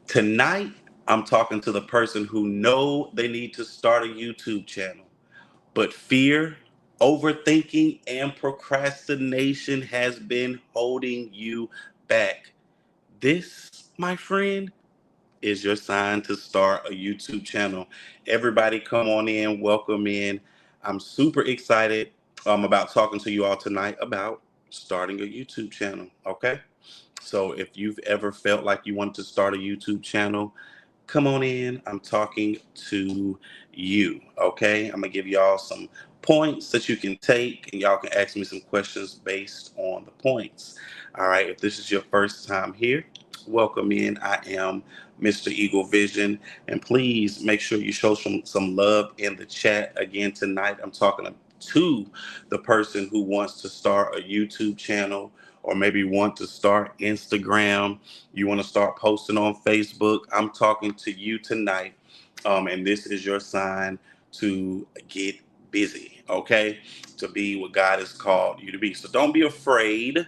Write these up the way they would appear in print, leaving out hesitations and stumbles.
Tonight, I'm talking to the person who know they need to start a YouTube channel, but fear, overthinking, and procrastination has been holding you back. This, my friend, is your sign to start a YouTube channel. Everybody come on in, welcome in. I'm super excited about talking to you all tonight about starting a YouTube channel, okay? So if you've ever felt like you want to start a YouTube channel, come on in. I'm talking to you. Okay. I'm going to give y'all some points that you can take, and y'all can ask me some questions based on the points. All right. If this is your first time here, welcome in. I am Mr. Eagle Vision. And please make sure you show some love in the chat. Again, tonight I'm talking to the person who wants to start a YouTube channel, or maybe want to start Instagram, you want to start posting on Facebook. I'm talking to you tonight, and this is your sign to get busy, okay? To be what God has called you to be. So don't be afraid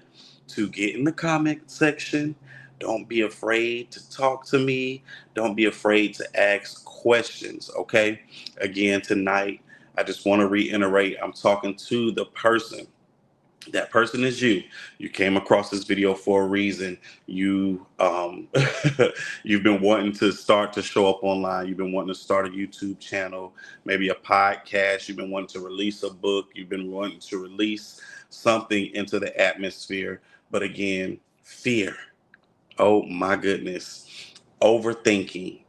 to get in the comment section. Don't be afraid to talk to me. Don't be afraid to ask questions, okay? Again, tonight, I just want to reiterate, I'm talking to the person. That person is you. You came across this video for a reason. You you've been wanting to start to show up online. You've been wanting to start a YouTube channel, maybe a podcast. You've been wanting to release a book. You've been wanting to release something into the atmosphere. But again, fear. Oh my goodness. Overthinking,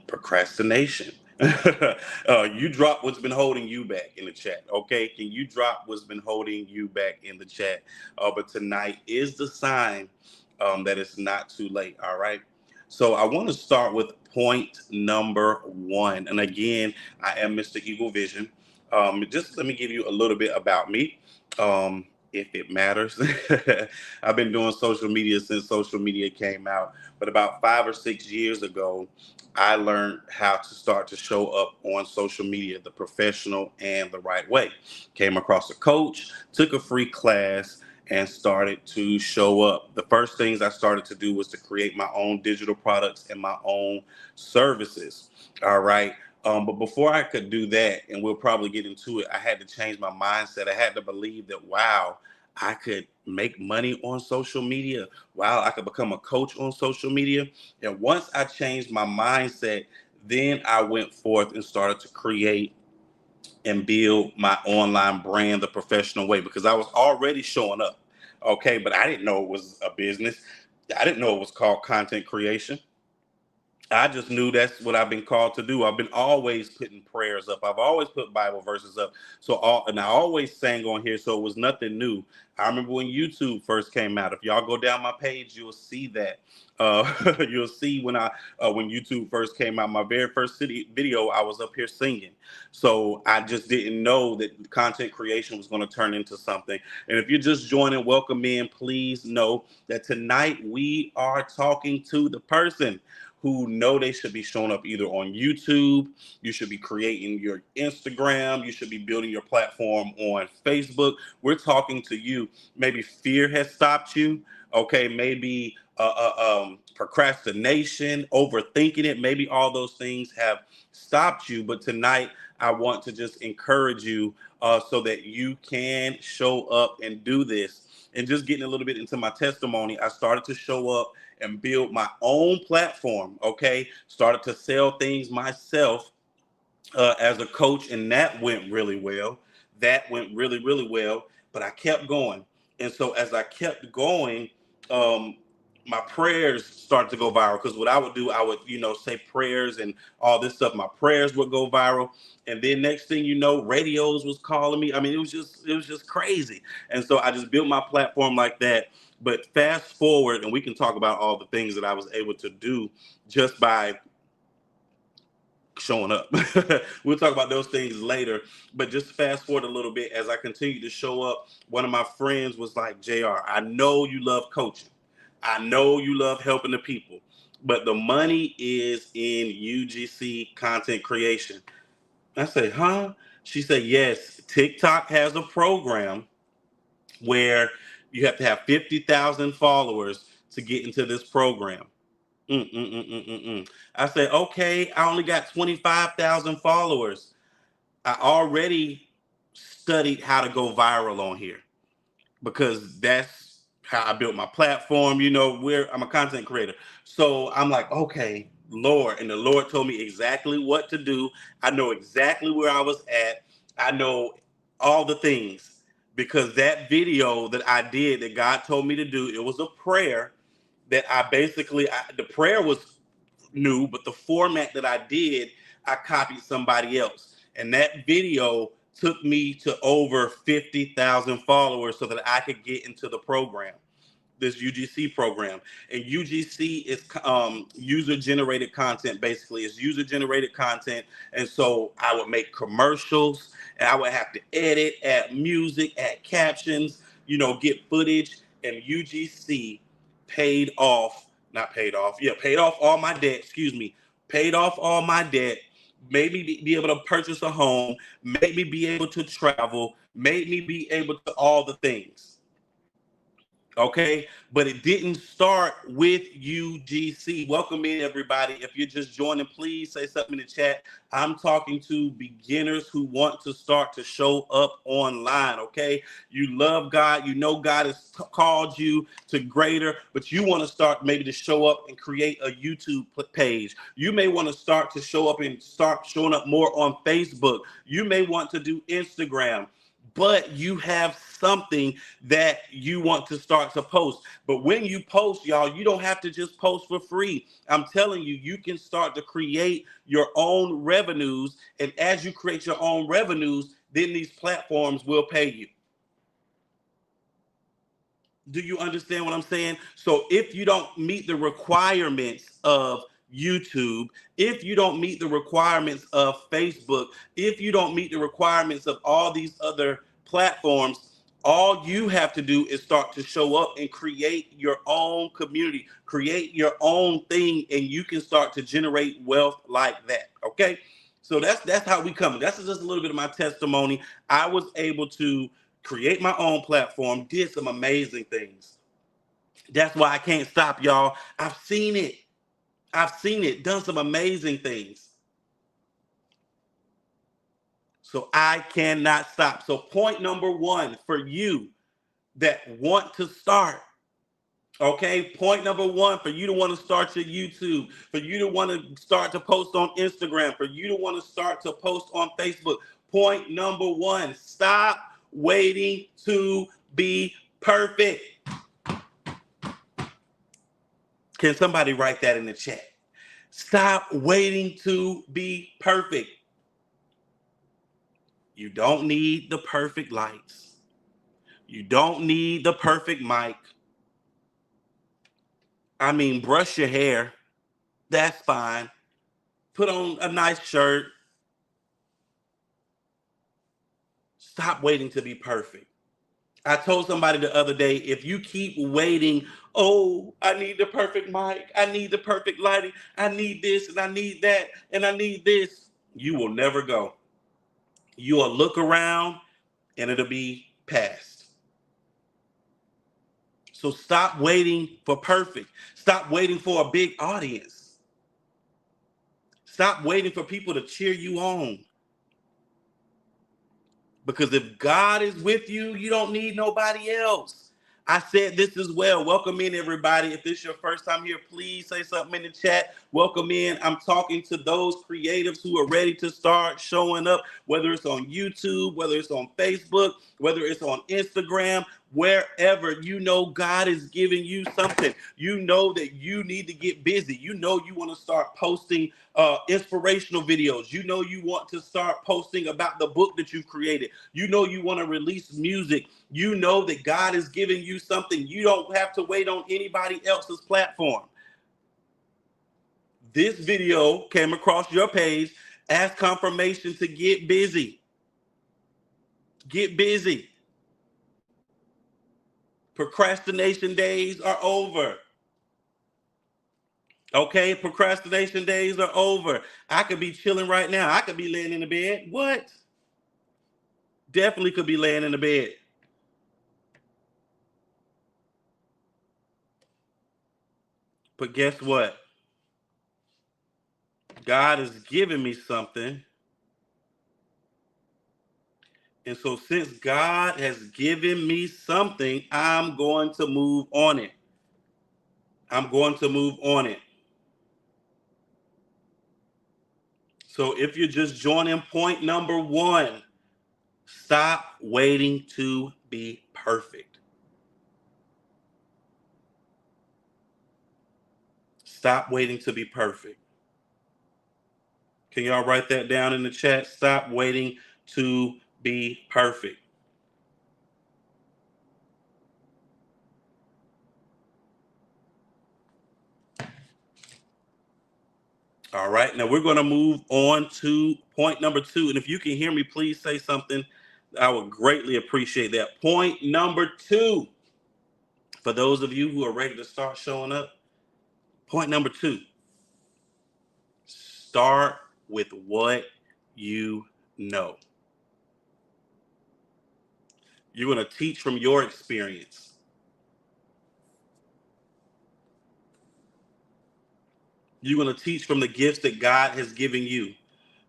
procrastination. You drop what's been holding you back in the chat, okay? Can you drop what's been holding you back in the chat? But tonight is the sign that it's not too late, all right? So I want to start with point number one. And again, I am Mr. Eagle Vision. Just let me give you a little bit about me. If it matters. I've been doing social media since social media came out, but about 5 or 6 years ago, I learned how to start to show up on social media the professional and the right way. Came across a coach, took a free class, and started to show up. The first things I started to do was to create my own digital products and my own services. All right. But before I could do that, and we'll probably get into it, I had to change my mindset. I had to believe that, wow, I could make money on social media. Wow, I could become a coach on social media. And once I changed my mindset, then I went forth and started to create and build my online brand the professional way, because I was already showing up. Okay, but I didn't know it was a business. I didn't know it was called content creation. I just knew that's what I've been called to do. I've been always putting prayers up. I've always put Bible verses up. And I always sang on here, so it was nothing new. I remember when YouTube first came out. If y'all go down my page, you'll see that. You'll see when YouTube first came out, my very first video, I was up here singing. So I just didn't know that content creation was going to turn into something. And if you're just joining, welcome in. Please know that tonight we are talking to the person who know they should be showing up either on YouTube, you should be creating your Instagram, you should be building your platform on Facebook. We're talking to you. Maybe fear has stopped you. Okay, maybe procrastination, overthinking it, maybe all those things have stopped you. But tonight, I want to just encourage you so that you can show up and do this. And just getting a little bit into my testimony, I started to show up and build my own platform, okay? Started to sell things myself as a coach, and that went really well. That went really, really well, but I kept going. And so as I kept going, um, my prayers started to go viral, because what I would do, I would, say prayers and all this stuff. My prayers would go viral. And then next thing you know, radios was calling me. I mean, it was just crazy. And so I just built my platform like that. But fast forward, and we can talk about all the things that I was able to do just by showing up. We'll talk about those things later, but just fast forward a little bit. As I continued to show up, one of my friends was like, JR, I know you love coaching. I know you love helping the people, but the money is in UGC content creation. I said, huh? She said, yes, TikTok has a program where you have to have 50,000 followers to get into this program. Mm, mm, mm, mm, mm, mm. I said, okay, I only got 25,000 followers. I already studied how to go viral on here because that's how I built my platform. I'm a content creator. So I'm like, okay, Lord. And the Lord told me exactly what to do. I know exactly where I was at. I know all the things because that video that I did that God told me to do, it was a prayer that the prayer was new, but the format that I did, I copied somebody else. And that video took me to over 50,000 followers so that I could get into the program, this UGC program. And UGC is user generated content. Basically, it's user generated content. And so I would make commercials and I would have to edit, add music, add captions, get footage. And UGC paid off, not paid off, yeah, paid off all my debt, excuse me, paid off all my debt, made me be able to purchase a home, made me be able to travel, made me be able to all the things. Okay, but it didn't start with UGC. Welcome in, everybody. If you're just joining, please say something in the chat. I'm talking to beginners who want to start to show up online. Okay, you love God, God has called you to greater, but you want to start maybe to show up and create a YouTube page. You may want to start to show up and start showing up more on Facebook. You may want to do Instagram, but you have something that you want to start to post. But when you post, y'all, you don't have to just post for free. I'm telling you, you can start to create your own revenues. And as you create your own revenues, then these platforms will pay you. Do you understand what I'm saying? So if you don't meet the requirements of YouTube, if you don't meet the requirements of Facebook, if you don't meet the requirements of all these other platforms, all you have to do is start to show up and create your own community, create your own thing, and you can start to generate wealth like that. Okay. So that's how we come. That's just a little bit of my testimony. I was able to create my own platform, did some amazing things. That's why I can't stop, y'all. I've seen it. Done some amazing things. So I cannot stop. So point number one for you that want to start. Okay, point number one for you to want to start your YouTube, for you to want to start to post on Instagram, for you to want to start to post on Facebook. Point number one, stop waiting to be perfect. Can somebody write that in the chat? Stop waiting to be perfect. You don't need the perfect lights. You don't need the perfect mic. I mean, brush your hair. That's fine. Put on a nice shirt. Stop waiting to be perfect. I told somebody the other day, if you keep waiting, oh, I need the perfect mic, I need the perfect lighting, I need this and I need that and I need this, you will never go. You will look around and it'll be past. So stop waiting for perfect. Stop waiting for a big audience. Stop waiting for people to cheer you on. Because if God is with you, you don't need nobody else. I said this as well. Welcome in, everybody. If this is your first time here, please say something in the chat. Welcome in. I'm talking to those creatives who are ready to start showing up, whether it's on YouTube, whether it's on Facebook, whether it's on Instagram, wherever. God is giving you something. You know that you need to get busy. You want to start posting inspirational videos. You want to start posting about the book that you've created. You want to release music. You know that God is giving you something. You don't have to wait on anybody else's platform. This video came across your page as confirmation to get busy. Get busy. Procrastination days are over. Okay, procrastination days are over. I could be chilling right now. I could be laying in the bed. What? Definitely could be laying in the bed. But guess what? God has given me something. And so since God has given me something, I'm going to move on it. I'm going to move on it. So if you're just joining, point number one, stop waiting to be perfect. Stop waiting to be perfect. Can y'all write that down in the chat? Stop waiting to be perfect. All right, now we're going to move on to point number two. And if you can hear me, please say something. I would greatly appreciate that. Point number two, for those of you who are ready to start showing up, point number two, start with what you know. You're going to teach from your experience. You're going to teach from the gifts that God has given you.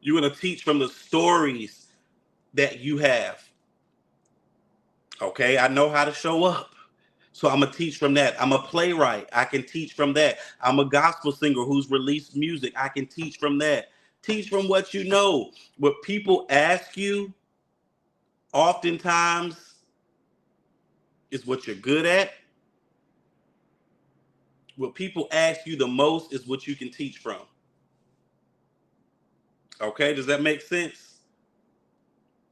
You're going to teach from the stories that you have. Okay, I know how to show up. So I'm going to teach from that. I'm a playwright. I can teach from that. I'm a gospel singer who's released music. I can teach from that. Teach from what you know. What people ask you oftentimes is what you're good at. What people ask you the most is what you can teach from. Okay, does that make sense?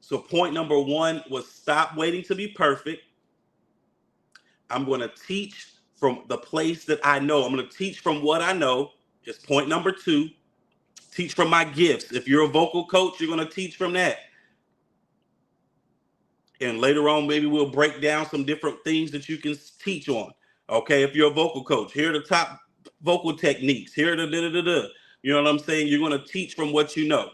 So point number one was stop waiting to be perfect. I'm going to teach from the place that I know. I'm going to teach from what I know. Is point number two. Teach from my gifts. If you're a vocal coach, you're going to teach from that. And later on, maybe we'll break down some different things that you can teach on. Okay, if you're a vocal coach, here are the top vocal techniques. Here are the da-da-da-da. You know what I'm saying? You're going to teach from what you know.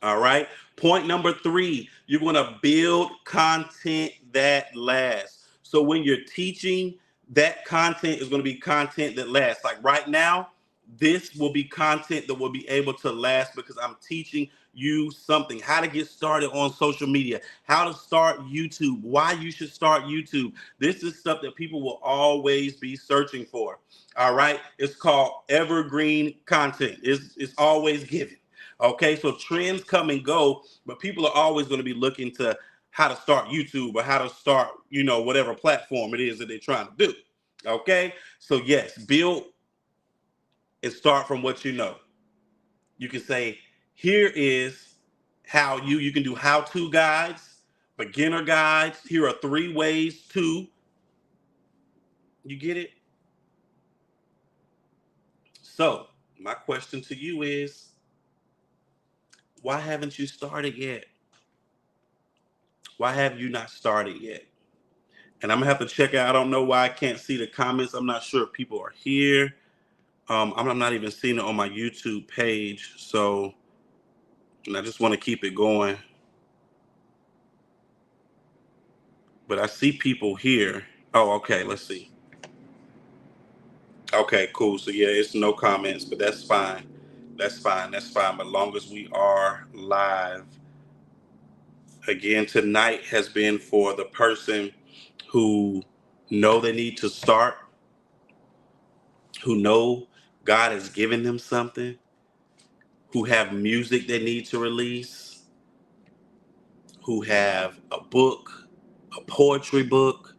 All right. Point number three, you're going to build content that lasts. So when you're teaching, that content is going to be content that lasts. Like right now, this will be content that will be able to last because I'm teaching you something, how to get started on social media, how to start YouTube, why you should start YouTube. This is stuff that people will always be searching for. All right. It's called evergreen content. It's always given. Okay, so trends come and go, but people are always going to be looking to how to start YouTube or how to start, whatever platform it is that they're trying to do. Okay, so yes, build and start from what you know. You can say, here is how you can do how-to guides, beginner guides. Here are 3 ways to, you get it? So my question to you is, why haven't you started yet? Why have you not started yet? And I'm gonna have to check out. I don't know why I can't see the comments. I'm not sure if people are here. I'm not even seeing it on my YouTube page. So, and I just want to keep it going. But I see people here. Oh, okay. Let's see. Okay, cool. So yeah, it's no comments, but that's fine. That's fine. That's fine. But long as we are live. Again, tonight has been for the person who know they need to start, who know God has given them something, who have music they need to release, who have a book, a poetry book,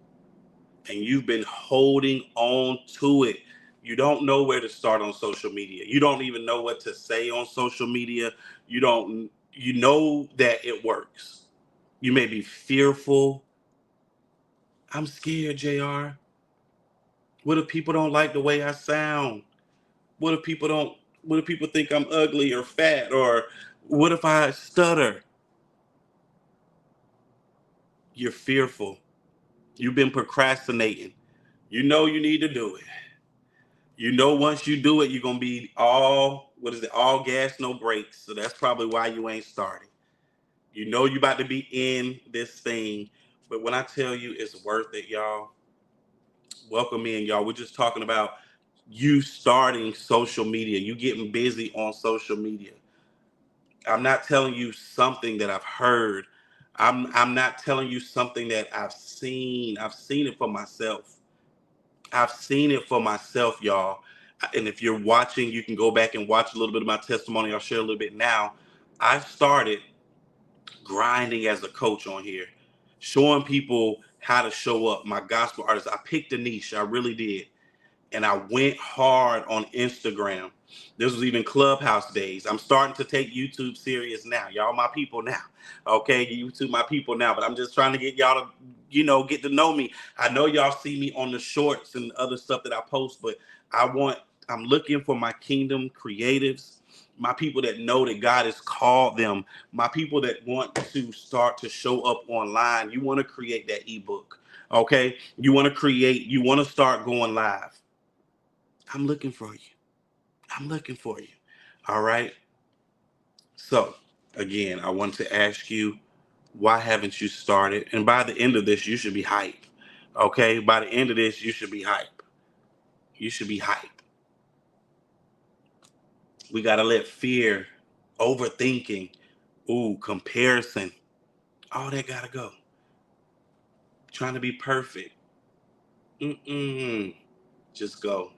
and you've been holding on to it. You don't know where to start on social media. You don't even know what to say on social media. You know that it works. You may be fearful. I'm scared, JR. What if people don't like the way I sound? What if people think I'm ugly or fat, or what if I stutter? You're fearful. You've been procrastinating. You know you need to do it. You know once you do it, you're gonna be all gas, no brakes. So that's probably why you ain't starting. You know you about to be in this thing. But when I tell you it's worth it, y'all, welcome in, y'all. We're just talking about you starting social media, you getting busy on social media. I'm not telling you something that I've heard. I'm not telling you something that I've seen. I've seen it for myself. I've seen it for myself, y'all. And if you're watching, you can go back and watch a little bit of my testimony. I'll share a little bit now. I started grinding as a coach on here, showing people how to show up. My gospel artists, I picked a niche. I really did. And I went hard on Instagram. This was even Clubhouse days. I'm starting to take YouTube serious now. Y'all my people now. Okay, YouTube my people now. But I'm just trying to get y'all to, get to know me. I know y'all see me on the shorts and other stuff that I post, but I'm looking for my kingdom creatives, my people that know that God has called them, my people that want to start to show up online. You want to create that ebook. Okay, you want to start going live. I'm looking for you. I'm looking for you. All right. So, again, I want to ask you, why haven't you started? And by the end of this, you should be hype. Okay. By the end of this, you should be hype. You should be hype. We got to let fear, overthinking, comparison, all that got to go. Trying to be perfect. Just go.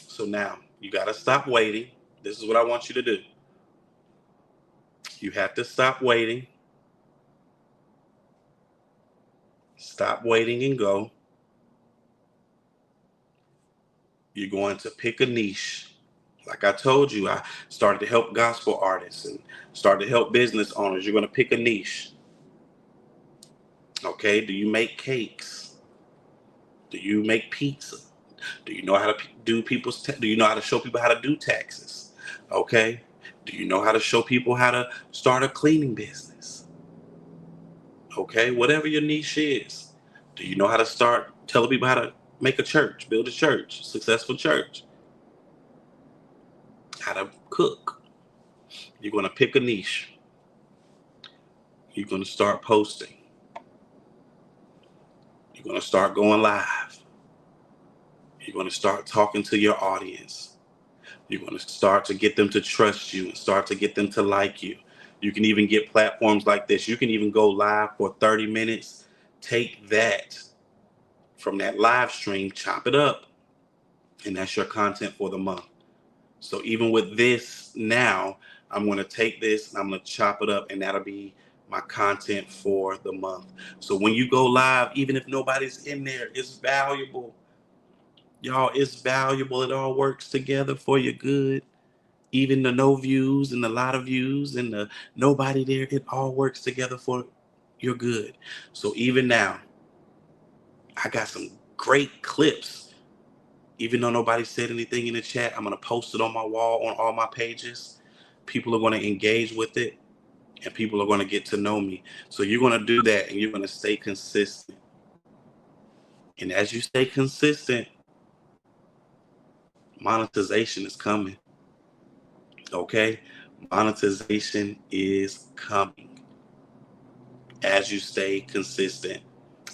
So now you got to stop waiting. This is what I want you to do. You have to stop waiting. Stop waiting and go. You're going to pick a niche. Like I told you, I started to help gospel artists and started to help business owners. You're going to pick a niche. Okay. Do you make cakes? Do you make pizza? Do you know how to do you know how to show people how to do taxes? Okay. Do you know how to show people how to start a cleaning business? Okay. Whatever your niche is. Do you know how to start telling people how to make a church, build a church, successful church? How to cook? You're going to pick a niche. You're going to start posting. You're going to start going live. You're going to start talking to your audience. You're going to start to get them to trust you and start to get them to like you. You can even get platforms like this. You can even go live for 30 minutes. Take that from that live stream, chop it up, and that's your content for the month. So even with this now, I'm going to take this and I'm going to chop it up, and that'll be my content for the month. So when you go live, even if nobody's in there, it's valuable. Y'all, it's valuable. It all works together for your good. Even the no views and the lot of views and the nobody there, it all works together for your good. So even now, I got some great clips. Even though nobody said anything in the chat, I'm going to post it on my wall on all my pages. People are going to engage with it and people are going to get to know me. So you're going to do that and you're going to stay consistent. And as you stay consistent, monetization is coming. Okay? Monetization is coming as you stay consistent.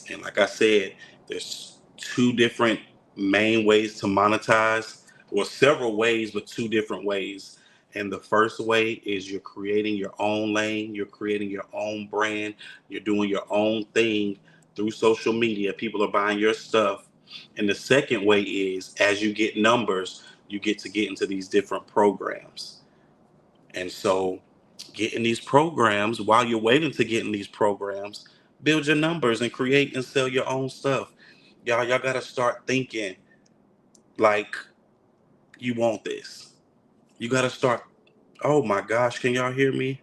And like I said, there's two different main ways to monetize, or several ways, but two different ways. And the first way is you're creating your own lane, you're creating your own brand, you're doing your own thing through social media. People are buying your stuff. And the second way is as you get numbers, you get to get into these different programs. And so get in these programs. While you're waiting to get in these programs, build your numbers and create and sell your own stuff. Y'all got to start thinking like you want this. You got to start. Oh my gosh, can y'all hear me?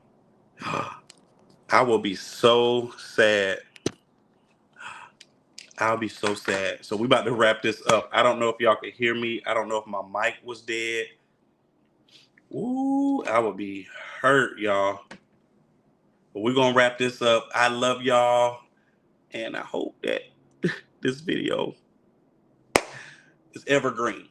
I will be so sad. I'll be so sad. So we about to wrap this up. I don't know if y'all could hear me. I don't know if my mic was dead. Ooh, I would be hurt, y'all. But we're going to wrap this up. I love y'all. And I hope that this video is evergreen.